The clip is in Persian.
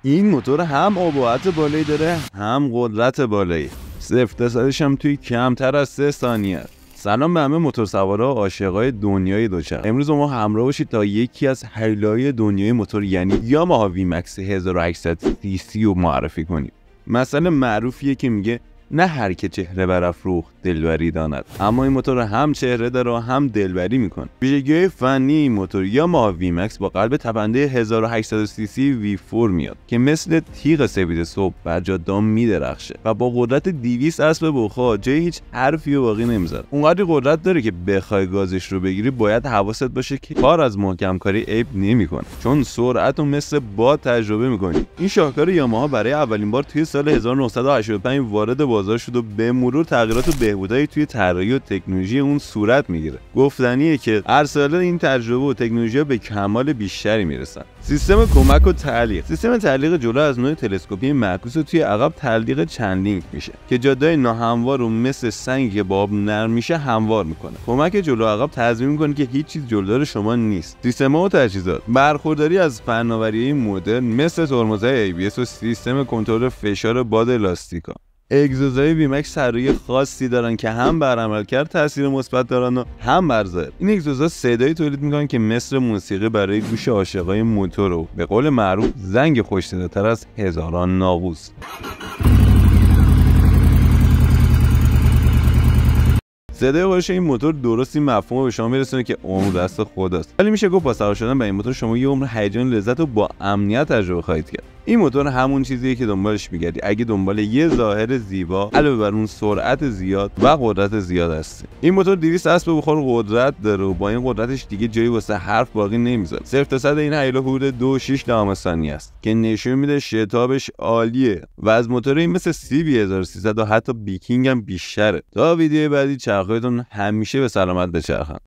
این موتور هم اباعت بالایی داره هم قدرت بالایی. 0-100ش هم توی کمتر از 3 ثانیه. سلام به همه موتورسوارا و عاشقای دنیای دوچرخه. امروز ما همراه باشید تا یکی از هیولای دنیای موتور یعنی یاماها وی مکس 1800 cc رو معرفی کنیم. مثلا معروفیه که میگه نه هر که چهره برافروخت دلبری داند، اما این موتور هم چهره داره و هم دلبری میکنه. ویژگی‌های فنی این موتور یاماها وی مکس با قلب تپنده 1800 cc V4 میاد که مثل تیغ سپید صبح بر جاده‌ها میدرخشه و با قدرت 200 اسب بخار جای هیچ حرفی و باقی نمیذاره. اونقدر قدرت داره که بخوای گازش رو بگیری باید حواست باشه که کار از محکم کاری عیب نمیکنه، چون سرعت رو مثل باد تجربه میکنی. این شاهکار یاماها برای اولین بار توی سال 1985 وارد بازار شد و به مرور تغییرات و بهبودایی توی طراحی و تکنولوژی اون صورت میگیره. گفتنیه که هر ساله این تجربه و تکنولوژی به کمال بیشتری میرسن. سیستم کمک و تعلیق. سیستم تعلیق جلو از نوع تلسکوپی معکوس و توی عقب تعلیق چند لینک میشه که جاده‌های ناهموار رو مثل سنگی که با آب نرم میشه هموار میکنه. کمک جلو عقب تضمین میکنه که هیچ چیز جلودار شما نیست. سیستم و تجهیزات. برخورداری از فناوری‌های مدرن مثل ترمزهای ABS و سیستم کنترل فشار باد لاستیکا. اگزوزهای وی مکس طراحی خاصی دارن که هم بر عملکرد تاثیر مثبت دارن و هم بر ظاهر. این اگزوزها صدایی تولید میکنن که مثل موسیقی برای گوش عاشقای موتور و به قول معروف زنگ خوش‌صداتر از هزاران ناقوس. صدای خودش این موتور درست این مفهوم رو به شما میرسونه که عمر دست خداست، ولی میشه گفت با سوار شدن به این موتور شما یه عمر هیجان لذت رو با امنیت تجربه خواهید کرد. این موتور همون چیزیه که دنبالش میگردی اگه دنبال یه ظاهر زیبا علاوه بر اون سرعت زیاد و قدرت زیاد هستی. این موتور 200 اسب بخار قدرت داره و با این قدرتش دیگه جایی واسه حرف باقی نمیذاره. 0-100 این هیولا حدود 2.6 ثانیه است که نشون میده شتابش عالیه و از موتوری مثل CB1300 و حتی بیکینگ هم بیشتره. تا ویدیو بعدی چرخهایتون همیشه به سلامت بچرخن.